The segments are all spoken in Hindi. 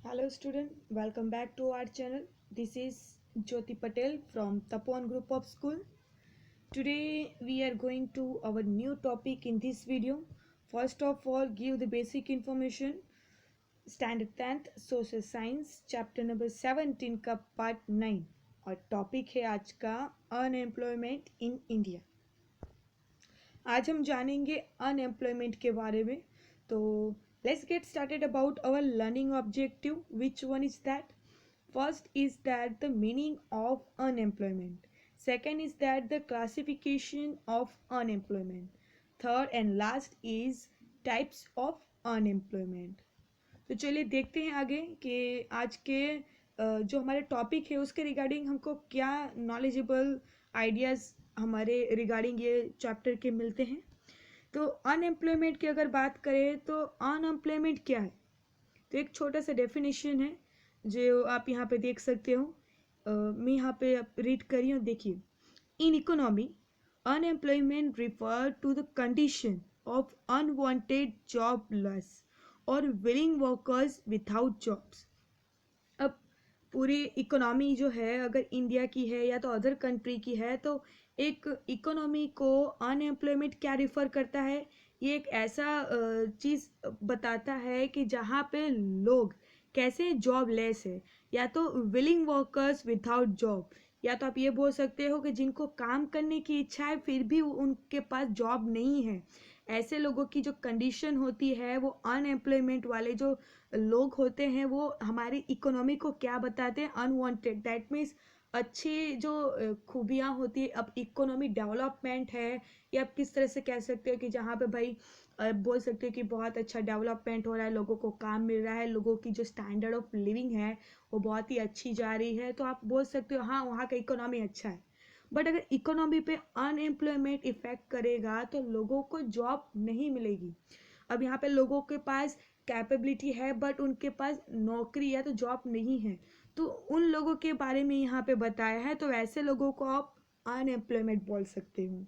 Hello student, welcome back to our channel. This is Jyoti Patel from Tapon Group of School. Today we are going to our new topic in this video. First of all, give the basic information. Standard 10th Social Science chapter number 17 का part 9 और टॉपिक है आज का अनएम्प्लॉयमेंट इन इंडिया। आज हम जानेंगे अनएम्प्लॉयमेंट के बारे में। तो let's get started about our learning objective. Which one is that? First is that the meaning of unemployment. Second is that the classification of unemployment. Third and last is types of unemployment. तो चलिए देखते हैं आगे कि आज के जो हमारे टॉपिक है उसके रिगार्डिंग हमको क्या नॉलेजेबल आइडियाज़ हमारे रिगार्डिंग ये चैप्टर के मिलते हैं। तो अनएम्प्लॉयमेंट की अगर बात करें तो अनएम्प्लॉयमेंट क्या है, तो एक छोटा सा डेफिनेशन है जो आप यहाँ पे देख सकते हो। मैं यहाँ पे रीड कर रही हूँ, देखिए। In economy unemployment refer to the condition of unwanted job loss और विलिंग वर्कर्स विदाउट जॉब्स। अब पूरी इकोनॉमी जो है अगर इंडिया की है या तो अदर कंट्री की है, तो एक इकोनॉमी को अनएम्प्लॉयमेंट क्या रिफ़र करता है, ये एक ऐसा चीज़ बताता है कि जहाँ पे लोग कैसे जॉब लेस है, या तो विलिंग वर्कर्स विदाउट जॉब, या तो आप ये बोल सकते हो कि जिनको काम करने की इच्छा है फिर भी उनके पास जॉब नहीं है। ऐसे लोगों की जो कंडीशन होती है वो अनएम्प्लॉयमेंट वाले जो लोग होते हैं वो हमारी इकोनॉमी को क्या बताते हैं, अनवांटेड। दैट मीन्स अच्छी जो खूबियाँ होती है, अब इकोनॉमी डेवलपमेंट है, या आप किस तरह से कह सकते हो कि जहाँ पे भाई बोल सकते हो कि बहुत अच्छा डेवलपमेंट हो रहा है, लोगों को काम मिल रहा है, लोगों की जो स्टैंडर्ड ऑफ लिविंग है वो बहुत ही अच्छी जा रही है, तो आप बोल सकते हो हाँ वहाँ का इकोनॉमी अच्छा है। बट अगर इकोनॉमी पे अनएम्प्लॉयमेंट इफेक्ट करेगा तो लोगों को जॉब नहीं मिलेगी। अब यहाँ पे लोगों के पास कैपेबिलिटी है बट उनके पास नौकरी या तो जॉब नहीं है, तो उन लोगों के बारे में यहाँ पे बताया है। तो ऐसे लोगों को आप अनएम्प्लॉयमेंट बोल सकते हो।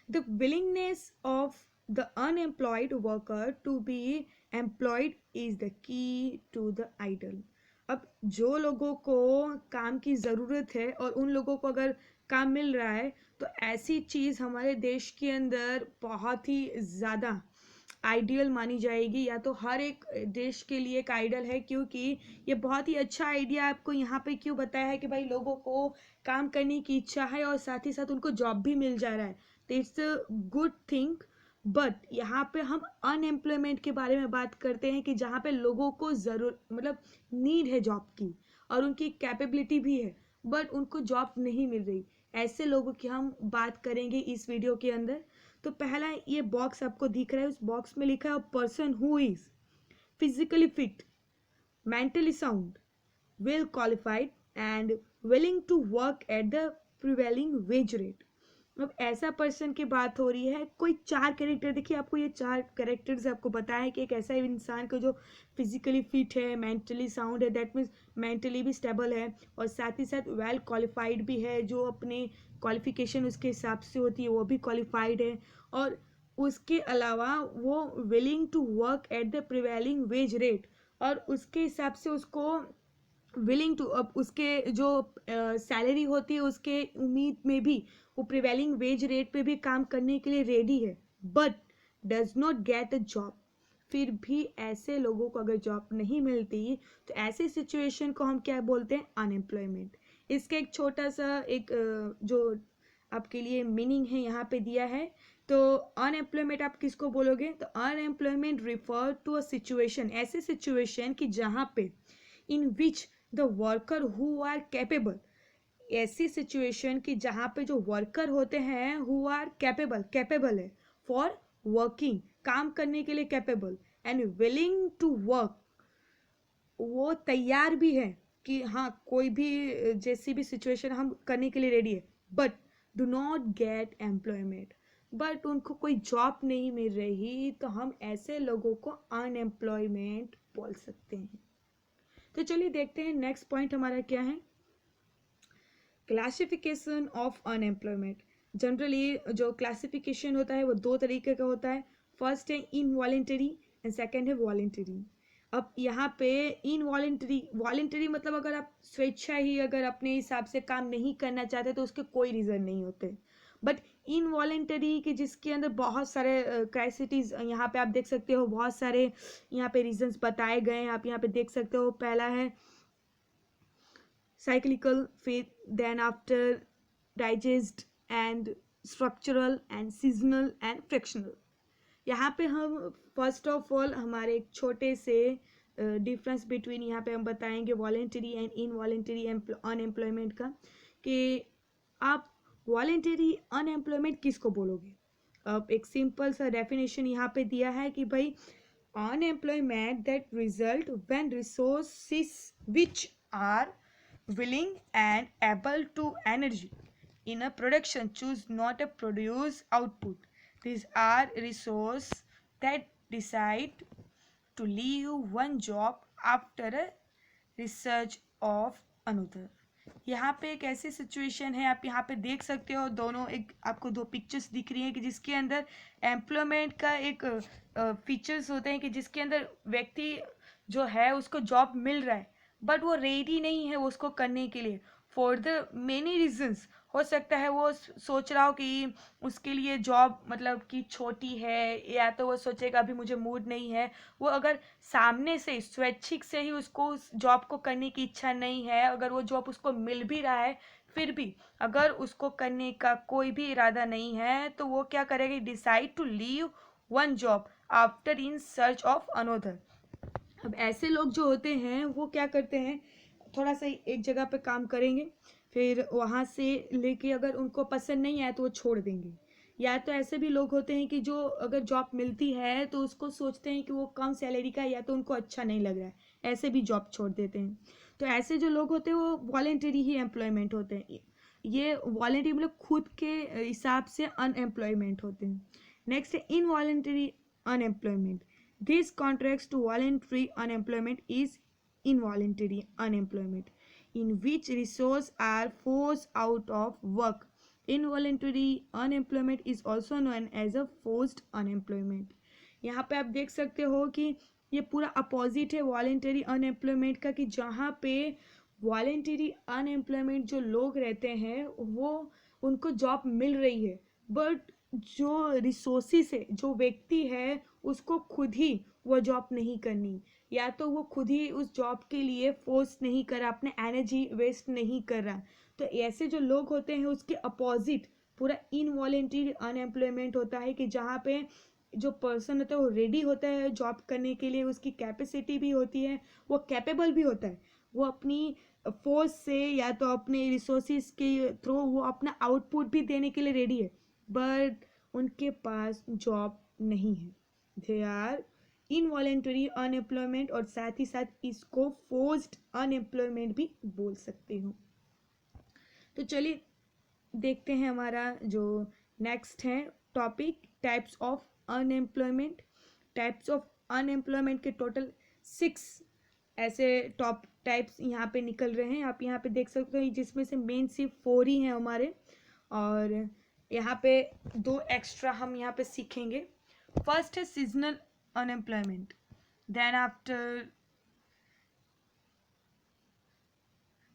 The willingness of the unemployed worker to be employed is the key to the idle. अब जो लोगों को काम की ज़रूरत है और उन लोगों को अगर काम मिल रहा है, तो ऐसी चीज़ हमारे देश के अंदर बहुत ही ज़्यादा आइडियल मानी जाएगी, या तो हर एक देश के लिए एक आइडियल है, क्योंकि ये बहुत ही अच्छा आइडिया आपको यहाँ पे क्यों बताया है कि भाई लोगों को काम करने की इच्छा है और साथ ही साथ उनको जॉब भी मिल जा रहा है, तो it's a good thing. But यहाँ पे हम अनएम्प्लॉयमेंट के बारे में बात करते हैं कि जहाँ पे लोगों को ज़रूर मतलब नीड है जॉब की और उनकी कैपेबिलिटी भी है बट उनको जॉब नहीं मिल रही, ऐसे लोगों की हम बात करेंगे इस वीडियो के अंदर। तो पहला ये बॉक्स आपको दिख रहा है, उस बॉक्स में लिखा है person who is physically fit, mentally sound, well qualified and willing to work at the prevailing wage rate. अब ऐसा पर्सन की बात हो रही है, कोई चार कैरेक्टर देखिए, आपको ये चार कैरेक्टर्स आपको बताया है कि एक ऐसा इंसान को जो फिजिकली फिट है, मेंटली साउंड है, दैट मीन्स मेंटली भी स्टेबल है, और साथ ही साथ वेल क्वालिफाइड भी है, जो अपने क्वालिफिकेशन उसके हिसाब से होती है वो भी क्वालिफाइड है, और उसके अलावा वो willing to work at the prevailing wage rate, और उसके हिसाब से उसको विलिंग टू, अब उसके जो सैलरी होती है उसके उम्मीद में भी वो प्रिवेलिंग वेज रेट पे भी काम करने के लिए रेडी है, but does not get a job. फिर भी ऐसे लोगों को अगर जॉब नहीं मिलती तो ऐसे सिचुएशन को हम क्या बोलते हैं, अनएम्प्लॉयमेंट। इसका एक छोटा सा एक जो आपके लिए मीनिंग है यहाँ पे दिया है। तो अनएम्प्लॉयमेंट आप किसको बोलोगे, तो unemployment refer to a situation, ऐसे सिचुएशन कि जहाँ पे in which the worker who are capable, ऐसी सिचुएशन कि जहाँ पे जो वर्कर होते हैं हु आर कैपेबल है फॉर वर्किंग, काम करने के लिए capable, and willing to work, वो तैयार भी है कि हाँ कोई भी जैसी भी सिचुएशन हम करने के लिए रेडी है, but do not gate employment, but उनको कोई जॉब नहीं मिल रही, तो हम ऐसे लोगों को अनएम्प्लॉयमेंट बोल सकते हैं। तो चलिए देखते हैं नेक्स्ट पॉइंट हमारा क्या है, क्लासिफिकेशन ऑफ अनएम्प्लॉयमेंट। जनरली जो क्लासिफिकेशन होता है वो दो तरीके का होता है, फर्स्ट है इनवॉलेंटरी एंड सेकेंड है वॉलेंटरी। अब यहाँ पे इनवॉलेंटरी, वॉलेंटरी मतलब अगर आप स्वेच्छा ही अगर अपने हिसाब से काम नहीं करना चाहते तो उसके कोई रीज़न नहीं होते। बट इनवॉलेंटरी कि जिसके अंदर बहुत सारे क्राइसिटीज, यहाँ पे आप देख सकते हो बहुत सारे यहाँ पे रीजंस बताए गए हैं, आप यहाँ पे देख सकते हो। पहला है cyclical faith, then after digest and structural and seasonal and frictional। यहाँ पे हम फर्स्ट ऑफ ऑल हमारे एक छोटे से डिफरेंस बिटवीन यहाँ पे हम बताएंगे वॉलेंटरी एंड इनवॉलेंटरी अनएम्प्लॉयमेंट का, कि आप वॉलेंटरी अनएम्प्लॉयमेंट किसको बोलोगे। अब एक सिंपल सा डेफिनेशन यहाँ पे दिया है कि भाई unemployment that result when resources which are willing and able to energy in a production choose not to produce output. These are resources that decide to leave one job after a research of another। यहाँ पे एक ऐसी सिचुएशन है, आप यहाँ पे देख सकते हो दोनों, एक आपको दो पिक्चर्स दिख रही है कि जिसके अंदर एम्प्लॉयमेंट का एक फीचर्स होते हैं कि जिसके अंदर व्यक्ति जो है उसको जॉब मिल रहा है बट वो रेडी नहीं है उसको करने के लिए फॉर द मेनी रीजंस। हो सकता है वो सोच रहा हो कि उसके लिए जॉब मतलब कि छोटी है, या तो वो सोचेगा अभी मुझे मूड नहीं है। वो अगर सामने से स्वैच्छिक से ही उसको उस जॉब को करने की इच्छा नहीं है, अगर वो जॉब उसको मिल भी रहा है फिर भी अगर उसको करने का कोई भी इरादा नहीं है तो वो क्या करेगा, decide to leave one job after in search of another. अब ऐसे लोग जो होते हैं वो क्या करते हैं, थोड़ा सा एक जगह पे काम करेंगे, फिर वहाँ से लेके अगर उनको पसंद नहीं आया तो वो छोड़ देंगे। या तो ऐसे भी लोग होते हैं कि जो अगर जॉब मिलती है तो उसको सोचते हैं कि वो कम सैलरी का, या तो उनको अच्छा नहीं लग रहा है, ऐसे भी जॉब छोड़ देते हैं। तो ऐसे जो लोग होते हैं वो वॉलेंटरी ही एम्प्लॉयमेंट होते हैं। ये वॉलेंटरी मतलब खुद के हिसाब से अनएम्प्लॉयमेंट होते हैं। नेक्स्ट है involuntary unemployment. This contrasts to voluntary unemployment is involuntary unemployment, in which resources are forced out of work. Involuntary unemployment is also known as a forced unemployment। यहाँ पे आप देख सकते हो कि ये पूरा अपोजिट है वॉलेंटरी अनएम्प्लॉयमेंट का, कि जहाँ पे वॉलेंटरी अनएम्प्लॉयमेंट जो लोग रहते हैं वो उनको जॉब मिल रही है बट जो रिसोर्सिस है, जो व्यक्ति है उसको खुद ही वो जॉब नहीं करनी, या तो वो खुद ही उस जॉब के लिए फोर्स नहीं कर रहा, अपने एनर्जी वेस्ट नहीं कर रहा। तो ऐसे जो लोग होते हैं उसके अपोजिट पूरा इनवॉलेंटरी अनएम्प्लॉयमेंट होता है, कि जहाँ पे जो पर्सन होता है वो रेडी होता है जॉब करने के लिए, उसकी कैपेसिटी भी होती है, वो कैपेबल भी होता है, वो अपनी फोर्स से या तो अपने रिसोर्सिस के थ्रू वो अपना आउटपुट भी देने के लिए रेडी है बट उनके पास जॉब नहीं है। दे आर इनवॉलेंटरी अनएम्प्लॉयमेंट, और साथ ही साथ इसको फोर्स्ड अनएम्प्लॉयमेंट भी बोल सकते हो। तो चलिए देखते हैं हमारा जो नेक्स्ट है topic, types of unemployment. Types of unemployment के टोटल 6 ऐसे टॉप टाइप्स यहाँ पे निकल रहे हैं, आप यहाँ पे देख सकते हो, जिसमें से मेन सिर्फ 4 ही हैं हमारे, और यहाँ पे 2 एक्स्ट्रा हम यहाँ पे सीखेंगे। फर्स्ट है seasonal unemployment, then after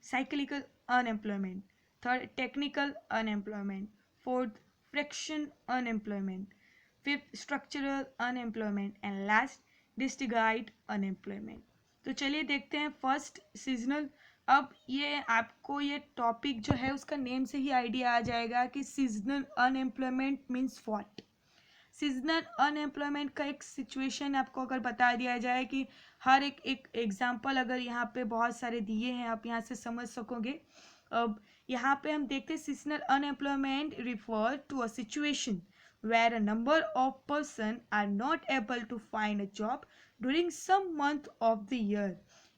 cyclical unemployment, third technical unemployment, fourth friction unemployment, fifth structural unemployment and last disguised unemployment। तो चलिए देखते हैं फर्स्ट सीजनल। अब ये आपको ये टॉपिक जो है उसका नेम से ही आइडिया आ जाएगा कि seasonal unemployment means what. Seasonal unemployment का एक सिचुएशन आपको अगर बता दिया जाए कि हर एक एग्जाम्पल अगर यहाँ पे बहुत सारे दिए हैं आप यहाँ से समझ सकोगे। अब यहाँ पे हम देखते हैं seasonal unemployment refer to a situation where a number of person are not able to find a job during some month of the year।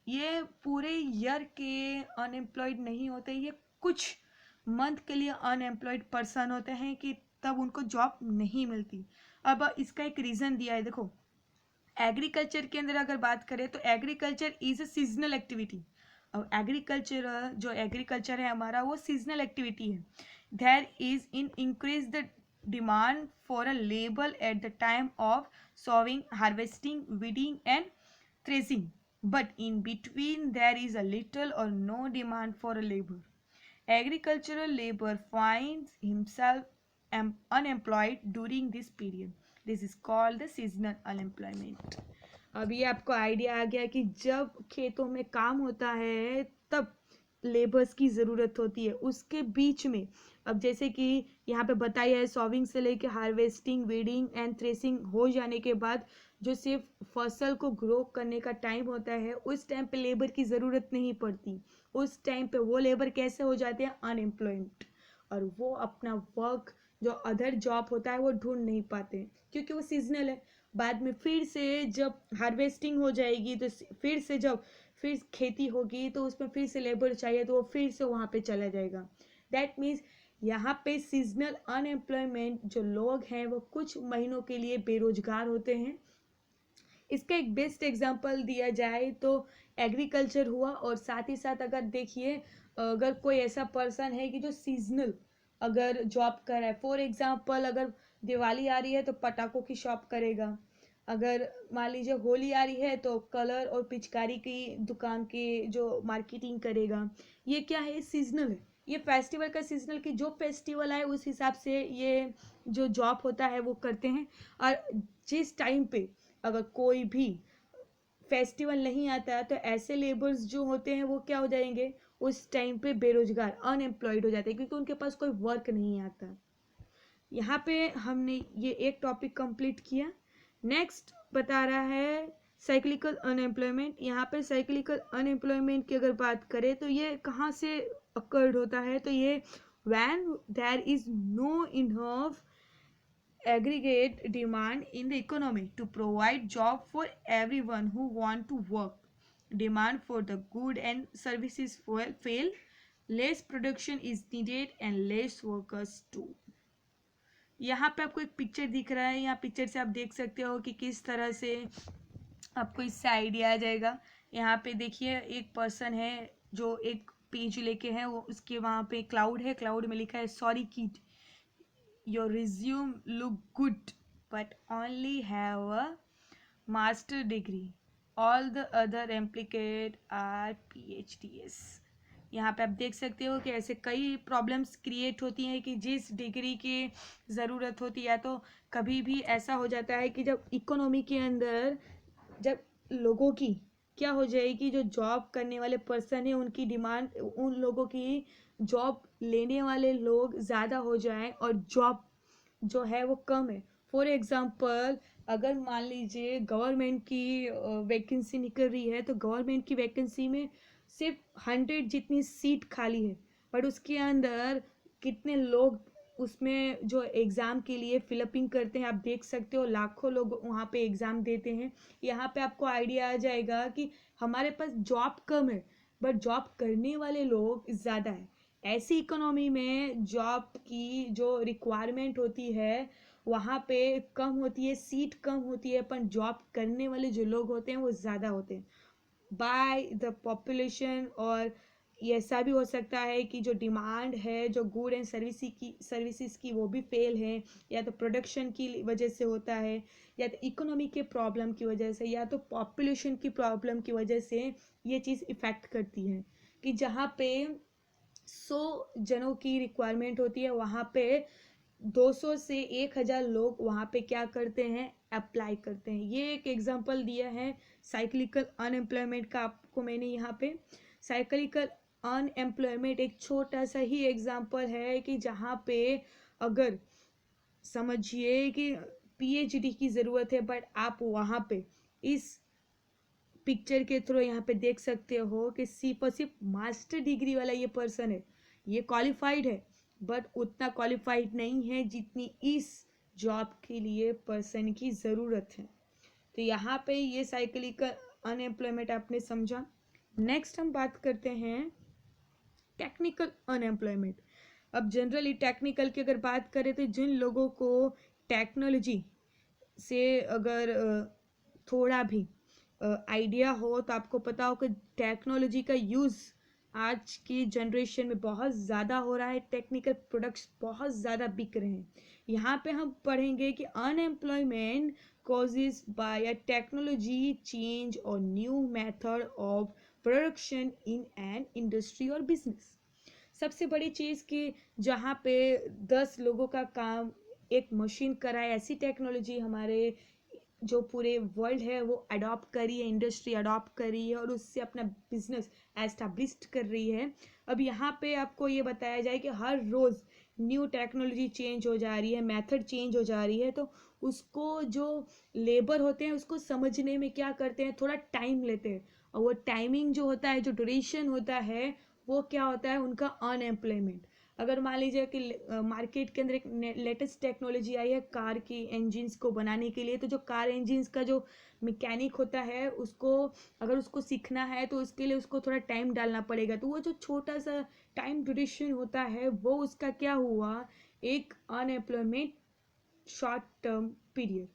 ये पूरे ईयर के अनएम्प्लॉयड नहीं होते, ये कुछ मंथ के लिए अनएम्प्लॉयड पर्सन होते हैं कि तब उनको जॉब नहीं मिलती। अब इसका एक रीज़न दिया है, देखो एग्रीकल्चर के अंदर अगर बात करें तो agriculture is a seasonal activity. अब एग्रीकल्चर जो एग्रीकल्चर है हमारा वो सीजनल एक्टिविटी है। There is in increase the demand for a labor at the time of sowing, harvesting, weeding and threshing, but in between there is a little or no demand for a labor. Agricultural labor finds himself unemployed during this period. This is called the seasonal unemployment. अब ये आपको आइडिया आ गया कि जब खेतों में काम होता है तब लेबर्स की ज़रूरत होती है, उसके बीच में अब जैसे कि यहाँ पे बताया है सॉविंग से लेके हार्वेस्टिंग, वीडिंग एंड थ्रेसिंग हो जाने के बाद जो सिर्फ फसल को ग्रो करने का टाइम होता है, उस टाइम पे लेबर की ज़रूरत नहीं पड़ती. उस टाइम पे वो लेबर कैसे हो जाते हैं? अनएम्प्लॉयड. और वो अपना वर्क जो अदर जॉब होता है वो ढूंढ नहीं पाते क्योंकि वो सीजनल है. बाद में फिर से जब हार्वेस्टिंग हो जाएगी तो फिर से जब फिर खेती होगी तो उसमें फिर से लेबर चाहिए तो वो फिर से वहाँ पे चला जाएगा. दैट मीन्स यहाँ पे सीजनल अनएम्प्लॉयमेंट जो लोग हैं वो कुछ महीनों के लिए बेरोजगार होते हैं. इसका एक बेस्ट एग्जांपल दिया जाए तो एग्रीकल्चर हुआ, और साथ ही साथ अगर देखिए अगर कोई ऐसा पर्सन है कि जो सीजनल अगर जॉब कर रहा है, फॉर एग्जांपल अगर दिवाली आ रही है तो पटाखों की शॉप करेगा, अगर मान लीजिए होली आ रही है तो कलर और पिचकारी की दुकान के जो मार्केटिंग करेगा. ये क्या है? सीजनल है. ये फेस्टिवल का सीजनल की जो फेस्टिवल आए उस हिसाब से ये जो जॉब होता है वो करते हैं. और जिस टाइम पे अगर कोई भी फेस्टिवल नहीं आता है तो ऐसे लेबर्स जो होते हैं वो क्या हो जाएंगे? उस टाइम पे बेरोजगार, अनएम्प्लॉयड हो जाते हैं क्योंकि उनके पास कोई वर्क नहीं आता. यहाँ पे हमने ये एक टॉपिक कंप्लीट किया. नेक्स्ट बता रहा है साइक्लिकल अनएम्प्लॉयमेंट. यहाँ पे साइक्लिकल अनएम्प्लॉयमेंट की अगर बात करें तो ये कहाँ से अकर्ड होता है? तो ये when there is no enough aggregate demand in the economy to provide job for everyone who want to work. Demand for the good and services fail, less production is needed and less workers too. यहाँ पे आपको एक पिक्चर दिख रहा है. यहाँ पिक्चर से आप देख सकते हो कि किस तरह से आपको इससे आइडिया आ जाएगा. यहाँ पे देखिए एक पर्सन है जो एक पेज लेके है, वो उसके वहाँ पे क्लाउड है, क्लाउड में लिखा है sorry kid, your resume look good but only have a master degree, all the other applicants are PhDs. यहाँ पे आप देख सकते हो कि ऐसे कई प्रॉब्लम्स क्रिएट होती हैं कि जिस डिग्री की ज़रूरत होती है, तो कभी भी ऐसा हो जाता है कि जब इकोनॉमी के अंदर जब लोगों की क्या हो जाएगी, जो जॉब करने वाले पर्सन है उनकी डिमांड, उन लोगों की जॉब लेने वाले लोग ज़्यादा हो जाएं और जॉब जो है वो कम है. फॉर एग्जांपल अगर मान लीजिए गवर्नमेंट की वैकेंसी निकल रही है तो गवर्नमेंट की वैकेंसी में सिर्फ 100 जितनी सीट खाली है, बट उसके अंदर कितने लोग उसमें जो एग्ज़ाम के लिए फिलअपिंग करते हैं आप देख सकते हो, लाखों लोग वहाँ पे एग्ज़ाम देते हैं. यहाँ पे आपको आइडिया आ जाएगा कि हमारे पास जॉब कम है बट जॉब करने वाले लोग ज़्यादा है. ऐसी इकोनॉमी में जॉब की जो रिक्वायरमेंट होती है वहाँ पे कम होती है, सीट कम होती है, पर जॉब करने वाले जो लोग होते हैं वो ज़्यादा होते हैं बाय द पॉपुलेशन. और ये ऐसा भी हो सकता है कि जो डिमांड है जो गुड एंड सर्विसेज की वो भी फेल है, या तो प्रोडक्शन की वजह से होता है, या तो इकोनॉमी के प्रॉब्लम की वजह से, या तो पॉपुलेशन की प्रॉब्लम की वजह से ये चीज़ इफ़ेक्ट करती है. कि जहाँ पे 100 जनों की रिक्वायरमेंट होती है वहाँ पे 200 से 1000 लोग वहाँ पे क्या करते हैं? अप्लाई करते हैं. ये एक एग्जांपल दिया है साइक्लिकल अनएम्प्लॉयमेंट का आपको मैंने यहाँ पे. साइक्लिकल अनएम्प्लॉयमेंट एक छोटा सा ही एग्जांपल है कि जहाँ पे अगर समझिए कि पीएचडी की ज़रूरत है बट आप वहाँ पे इस पिक्चर के थ्रू यहाँ पे देख सकते हो कि सिर्फ मास्टर डिग्री वाला ये पर्सन है, ये क्वालिफाइड है बट उतना क्वालिफाइड नहीं है जितनी इस जॉब के लिए पर्सन की ज़रूरत है. तो यहाँ पे ये साइक्लिकल अनएम्प्लॉयमेंट आपने समझा. नेक्स्ट हम बात करते हैं टेक्निकल अनएम्प्लॉयमेंट. अब जनरली टेक्निकल की अगर बात करें तो जिन लोगों को टेक्नोलॉजी से अगर थोड़ा भी आइडिया हो तो आपको पता हो कि टेक्नोलॉजी का यूज़ आज की जनरेशन में बहुत ज़्यादा हो रहा है, टेक्निकल प्रोडक्ट्स बहुत ज़्यादा बिक रहे हैं। यहाँ पे हम पढ़ेंगे कि unemployment causes by a technology change or new method of production in an industry or business। सबसे बड़ी चीज़ कि जहाँ पे 10 लोगों का काम एक मशीन कराए, ऐसी टेक्नोलॉजी हमारे जो पूरे वर्ल्ड है वो अडॉप्ट करी है, इंडस्ट्री अडॉप्ट करी है और उससे अपना बिजनेस एस्टाब्लिश्ड कर रही है। अब यहाँ पे आपको ये बताया जाए कि हर रोज़ न्यू टेक्नोलॉजी चेंज हो जा रही है, मेथड चेंज हो जा रही है, तो उसको जो लेबर होते हैं उसको समझने में क्या करते हैं, थोड़ा टाइम लेते हैं। और वो टाइमिंग जो होता है, जो ड्यूरेशन होता है, वो क्या होता है, उनका अनएम्प्लॉयमेंट। अगर मान लीजिए कि मार्केट के अंदर एक लेटेस्ट टेक्नोलॉजी आई है कार की इंजिन्स को बनाने के लिए, तो जो कार इंजिन्स का जो मैकेनिक होता है उसको अगर उसको सीखना है तो उसके लिए उसको थोड़ा टाइम डालना पड़ेगा। तो वो जो छोटा सा टाइम ड्यूरेशन होता है वो उसका क्या हुआ, एक अनएम्प्लॉयमेंट शॉर्ट टर्म पीरियड।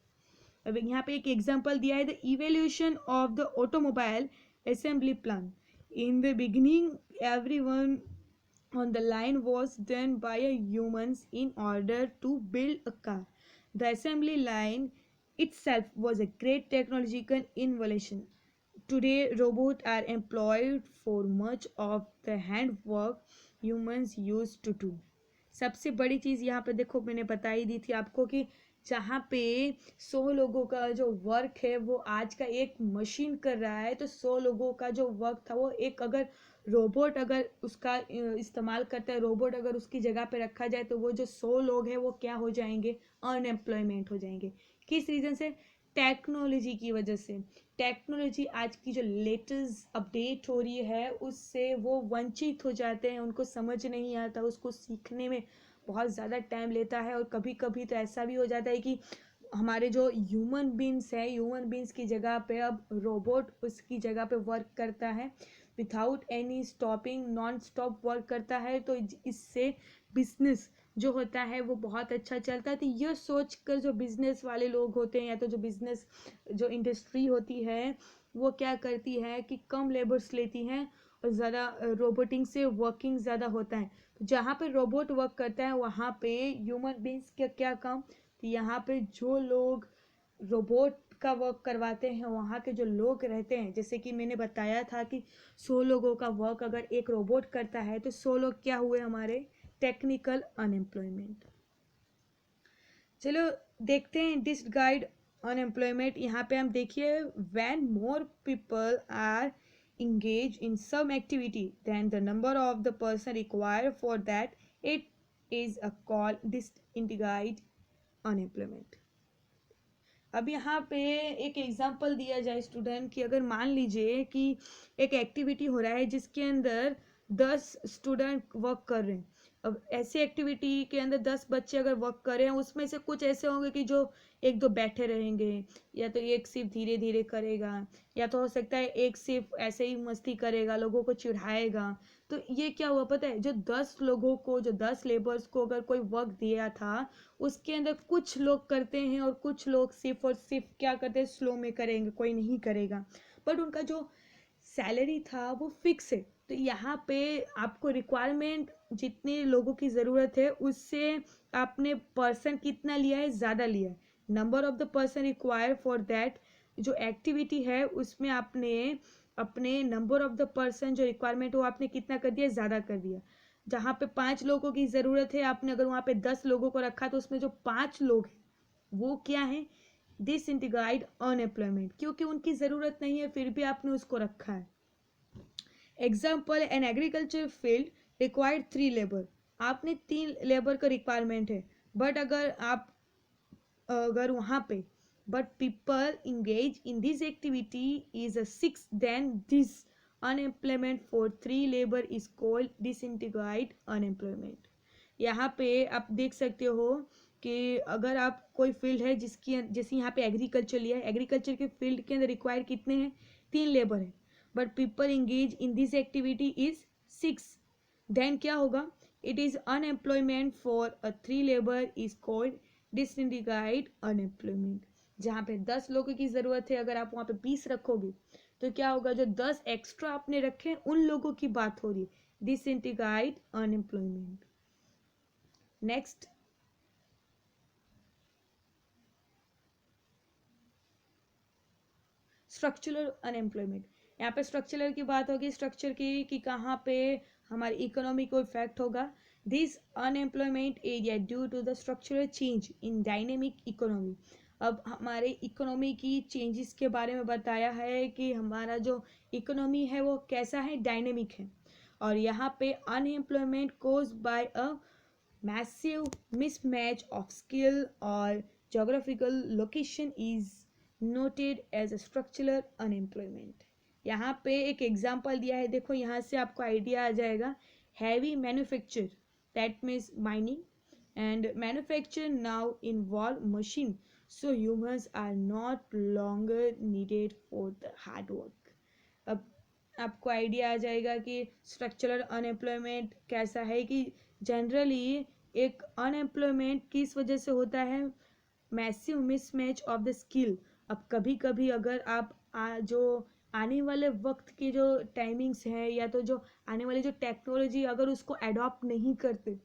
अब यहाँ पे एक एग्जांपल दिया है, the evolution of the automobile assembly plant. In the beginning everyone on the line was done by humans in order to build a car. The assembly line itself was a great technological innovation. Today, robots are employed for much of the handwork humans used to do. सबसे बड़ी चीज़ यहाँ पे देखो, मैंने बता ही दी थी आपको कि जहाँ पे 100 लोगों का जो वर्क है वो आज का एक मशीन कर रहा है, तो 100 लोगों का जो वर्क था वो एक अगर रोबोट अगर उसका इस्तेमाल करता है, रोबोट अगर उसकी जगह पे रखा जाए, तो वो जो 100 लोग हैं वो क्या हो जाएंगे, अनएम्प्लॉयमेंट हो जाएंगे। किस रीज़न से, टेक्नोलॉजी की वजह से। टेक्नोलॉजी आज की जो लेटेस्ट अपडेट हो रही है उससे वो वंचित हो जाते हैं, उनको समझ नहीं आता, उसको सीखने में बहुत ज़्यादा टाइम लेता है। और कभी कभी तो ऐसा भी हो जाता है कि हमारे जो ह्यूमन बींग्स है, ह्यूमन बींग्स की जगह पे अब रोबोट उसकी जगह पे वर्क करता है, without any stopping, non stop work करता है। तो इससे बिजनेस जो होता है वो बहुत अच्छा चलता है। तो यह सोच कर जो बिजनेस वाले लोग होते हैं या तो जो बिजनेस जो इंडस्ट्री होती है वो क्या करती है कि कम लेबर्स लेती हैं और ज़्यादा रोबोटिंग से वर्किंग ज़्यादा होता है। तो जहाँ पे रोबोट वर्क करता है वहाँ पे ह्यूमन बींग्स का क्या काम, तो यहाँ पे जो लोग रोबोट का वर्क करवाते हैं वहाँ के जो लोग रहते हैं, जैसे कि मैंने बताया था कि 100 लोगों का वर्क अगर एक रोबोट करता है तो 100 लोग क्या हुए हमारे, टेक्निकल अनएम्प्लॉयमेंट। चलो देखते हैं डिस्ट गाइड अनएम्प्लॉयमेंट। यहाँ पे हम देखिए, when more people are engage in some activity than the number of the person required for that, it is a call disintegrate unemployment। अब यहाँ पे एक एग्जांपल दिया जाए स्टूडेंट कि अगर मान लीजिए कि एक एक्टिविटी हो रहा है जिसके अंदर 10 स्टूडेंट वर्क कर रहे हैं। अब ऐसी एक्टिविटी के अंदर 10 बच्चे अगर वर्क कर रहे हैं, उसमें से कुछ ऐसे होंगे कि जो एक दो बैठे रहेंगे, या तो एक सिर्फ धीरे धीरे करेगा, या तो हो सकता है एक सिर्फ ऐसे ही मस्ती करेगा, लोगों को चिढ़ाएगा। तो ये क्या हुआ पता है, जो 10 लोगों को, जो 10 लेबर्स को अगर कोई वर्क दिया था उसके अंदर कुछ लोग करते हैं और कुछ लोग सिर्फ और सिर्फ क्या करते हैं, स्लो में करेंगे, कोई नहीं करेगा। बट उनका जो सैलरी था वो फिक्स है। तो यहाँ पे आपको रिक्वायरमेंट जितने लोगों की ज़रूरत है उससे आपने पर्सन कितना लिया है, ज़्यादा लिया है। Number of the person required for that जो एक्टिविटी है उसमें आपने अपने नंबर ऑफ द पर्सन जो रिक्वायरमेंट वो आपने कितना कर दिया, ज़्यादा कर दिया। जहाँ पे 5 लोगों की ज़रूरत है, आपने अगर वहाँ पे 10 लोगों को रखा तो उसमें जो 5 लोग हैं वो क्या है, डिसइंटीग्रेट अनएम्प्लॉयमेंट, क्योंकि उनकी ज़रूरत नहीं है फिर भी आपने उसको रखा है। Example, an agriculture field required 3 labour. आपने 3 लेबर का रिक्वायरमेंट है, बट अगर वहाँ पे but people engage in this activity is a 6, then this unemployment for 3 labour is called disintegrate unemployment. यहाँ पे आप देख सकते हो कि अगर आप कोई फील्ड है जिसकी, जैसे यहाँ पे एग्रीकल्चर लिया है, एग्रीकल्चर के फील्ड के अंदर रिक्वायर कितने हैं, 3 लेबर है, but people engage in this activity is 6, then क्या होगा, it is unemployment for a 3 labour is called disintegrate unemployment. जहाँ पे 10 लोगों की ज़रूरत है, अगर आप वहाँ पे 20 रखोगे तो क्या होगा, जो 10 एक्स्ट्रा आपने रखे हैं उन लोगों की बात हो रही है। This indicate unemployment. Next, structural unemployment. यहाँ पे स्ट्रक्चरल की बात होगी, स्ट्रक्चर की कि कहाँ पे हमारी इकोनॉमी को इफेक्ट होगा। This unemployment area due to the structural change in dynamic economy. अब हमारे इकोनॉमी की चेंजेस के बारे में बताया है कि हमारा जो इकोनॉमी है वो कैसा है, डायनेमिक है। और यहाँ पे unemployment cause by a massive mismatch of skill or geographical location is noted as a structural unemployment। यहाँ पे एक एग्जाम्पल दिया है, देखो यहाँ से आपको आइडिया आ जाएगा। Heavy manufacture, that means mining and manufacture now involve machine, so humans are not longer needed for the hard work. अब आपको आइडिया आ जाएगा कि स्ट्रक्चरल अनएम्प्लॉयमेंट कैसा है, कि जनरली एक अनएम्प्लॉयमेंट किस वजह से होता है, massive mismatch of the skill. अब कभी कभी अगर आप जो आने वाले वक्त की जो टाइमिंग्स है, या तो जो आने वाली जो टेक्नोलॉजी, अगर उसको अडॉप्ट नहीं करते,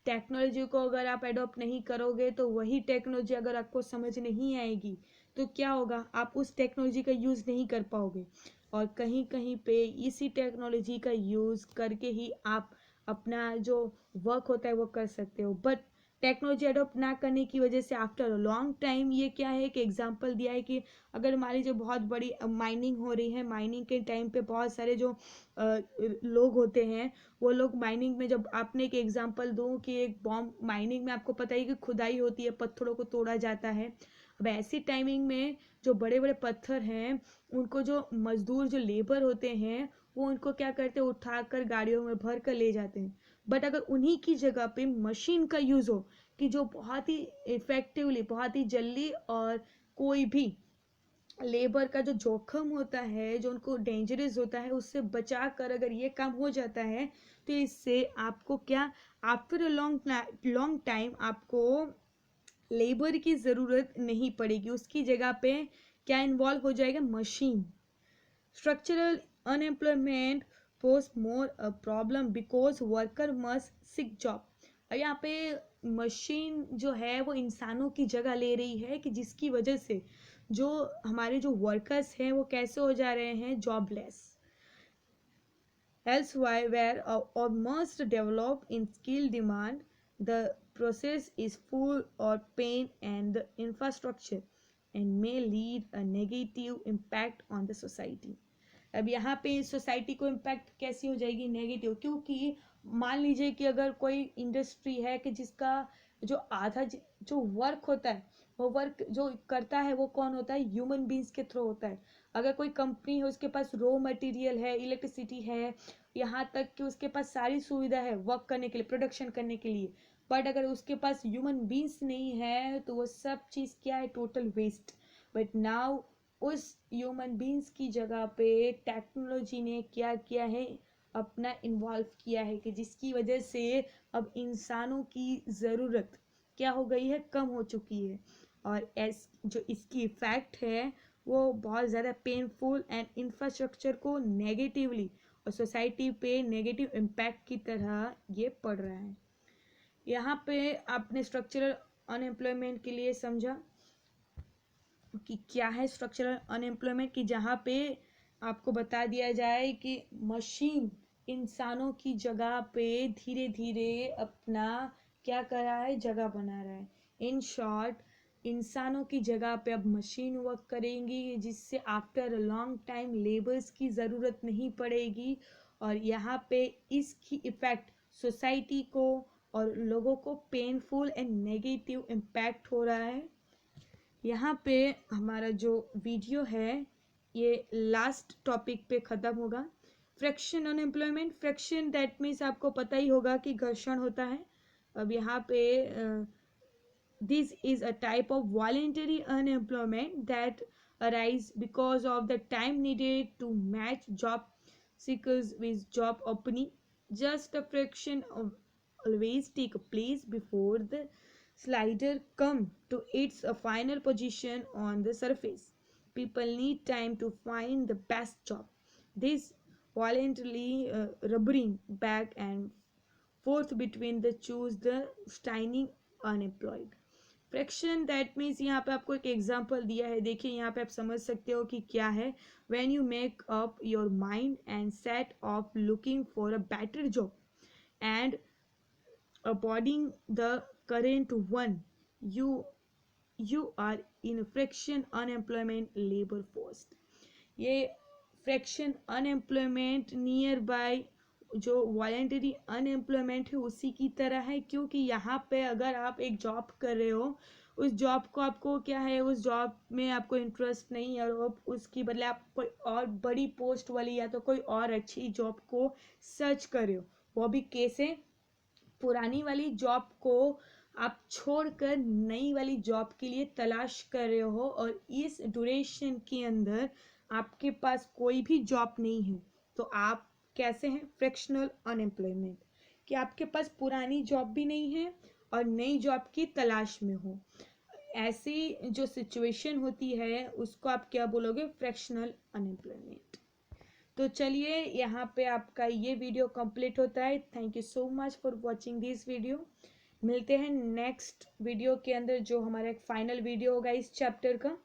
टेक्नोलॉजी को अगर आप अडॉप्ट नहीं करोगे तो वही टेक्नोलॉजी अगर आपको समझ नहीं आएगी तो क्या होगा, आप उस टेक्नोलॉजी का यूज़ नहीं कर पाओगे। और कहीं कहीं पे इसी टेक्नोलॉजी का यूज़ करके ही आप अपना जो वर्क होता है वो कर सकते हो। बट टेक्नोलॉजी अडोप्ट ना करने की वजह से आफ्टर अ लॉन्ग टाइम, ये क्या है कि एग्जांपल दिया है कि अगर मान लीजिए बहुत बड़ी माइनिंग हो रही है, माइनिंग के टाइम पे बहुत सारे जो लोग होते हैं, वो लोग माइनिंग में, जब आपने एक एग्जांपल दूं कि एक बॉम्ब माइनिंग में आपको पता ही कि खुदाई होती है, पत्थरों को तोड़ा जाता है। अब ऐसी टाइमिंग में जो बड़े बड़े पत्थर हैं, उनको जो मजदूर जो लेबर होते हैं वो उनको क्या करते हैं, उठाकर गाड़ियों में भर कर ले जाते हैं। बट अगर उन्हीं की जगह पे मशीन का यूज़ हो, कि जो बहुत ही इफेक्टिवली, बहुत ही जल्दी, और कोई भी लेबर का जो जोखम होता है, जो उनको डेंजरस होता है, उससे बचा कर अगर ये काम हो जाता है, तो इससे आपको क्या, आफ्टर अ लॉन्ग टाइम आपको लेबर की ज़रूरत नहीं पड़ेगी, उसकी जगह पे क्या इन्वॉल्व हो जाएगा, machine. Structural unemployment pose more a problem because worker must seek job। और यहाँ पे मशीन जो है वो इंसानों की जगह ले रही है, कि जिसकी वजह से जो हमारे जो वर्कर्स हैं वो कैसे हो जा रहे हैं, jobless. Elsewhere or must develop in skill demand, the process is full of pain and the infrastructure and may lead a negative impact on the society। अब यहाँ पे सोसाइटी को इम्पैक्ट कैसी हो जाएगी, नेगेटिव, क्योंकि मान लीजिए कि अगर कोई इंडस्ट्री है कि जिसका जो आधा जो वर्क होता है, वो वर्क जो करता है वो कौन होता है, ह्यूमन बींग्स के थ्रू होता है। अगर कोई कंपनी है, उसके पास रॉ मटेरियल है, इलेक्ट्रिसिटी है, यहाँ तक कि उसके पास सारी सुविधा है वर्क करने के लिए, प्रोडक्शन करने के लिए, बट अगर उसके पास ह्यूमन बींग्स नहीं है तो वो सब चीज़ क्या है, टोटल वेस्ट। बट नाउ उस ह्यूमन बींग्स की जगह पे टेक्नोलॉजी ने क्या किया है, अपना इन्वॉल्व किया है, कि जिसकी वजह से अब इंसानों की ज़रूरत क्या हो गई है, कम हो चुकी है। और जो इसकी इफ़ेक्ट है वो बहुत ज़्यादा पेनफुल एंड इंफ्रास्ट्रक्चर को नेगेटिवली और सोसाइटी पे नेगेटिव इम्पैक्ट की तरह ये पड़ रहा है। यहाँ पे आपने स्ट्रक्चरल अनएम्प्लॉयमेंट के लिए समझा कि क्या है स्ट्रक्चरल अनएम्प्लॉयमेंट, कि जहाँ पे आपको बता दिया जाए कि मशीन इंसानों की जगह पे धीरे धीरे अपना क्या कर रहा है, जगह बना रहा है। इन शॉर्ट, इंसानों की जगह पे अब मशीन वर्क करेंगी, जिससे after a long time labours की ज़रूरत नहीं पड़ेगी। और यहाँ पे इसकी इफ़ेक्ट सोसाइटी को और लोगों को पेनफुल एंड नेगेटिव इम्पैक्ट हो रहा है। यहाँ पे हमारा जो वीडियो है ये लास्ट टॉपिक पे ख़त्म होगा। Fraction unemployment, fraction that means आपको पता ही होगा कि घर्षण होता है। अब यहाँ पे this is a type of voluntary unemployment that arise because of the time needed to match job seekers with job opening. Just a fraction of always take place before the slider come to its a final position on the surface. People need time to find the best job. This voluntarily rubbering back and forth between the choose the standing unemployed. Fraction that means यहाँ पे आपको एक एग्जांपल दिया है, देखिए यहाँ पे आप समझ सकते हो कि क्या है. When you make up your mind and set of looking for a better job and avoiding the current one, you are in friction unemployment labor force. ये फ्रैक्शन अनएम्प्लॉयमेंट नियर बाय जो वॉलेंटरी अनएम्प्लॉयमेंट है उसी की तरह है, क्योंकि यहाँ पे अगर आप एक जॉब कर रहे हो, उस जॉब को आपको क्या है, उस जॉब में आपको इंटरेस्ट नहीं है और उसकी बदले आप कोई और बड़ी पोस्ट वाली या तो कोई और अच्छी जॉब को सर्च कर रहे हो. वो भी कैसे, पुरानी वाली जॉब को आप छोड़कर नई वाली जॉब के लिए तलाश कर रहे हो और इस ड्यूरेशन के अंदर आपके पास कोई भी जॉब नहीं है, तो आप कैसे हैं, फ्रैक्शनल अनएम्प्लॉयमेंट, कि आपके पास पुरानी जॉब भी नहीं है और नई जॉब की तलाश में हो. ऐसी जो सिचुएशन होती है उसको आप क्या बोलोगे, फ्रैक्शनल अनएम्प्लॉयमेंट. तो चलिए यहाँ पे आपका ये वीडियो कंप्लीट होता है. Thank you so much for watching this video. मिलते हैं नेक्स्ट वीडियो के अंदर जो हमारा एक फाइनल वीडियो होगा इस चैप्टर का.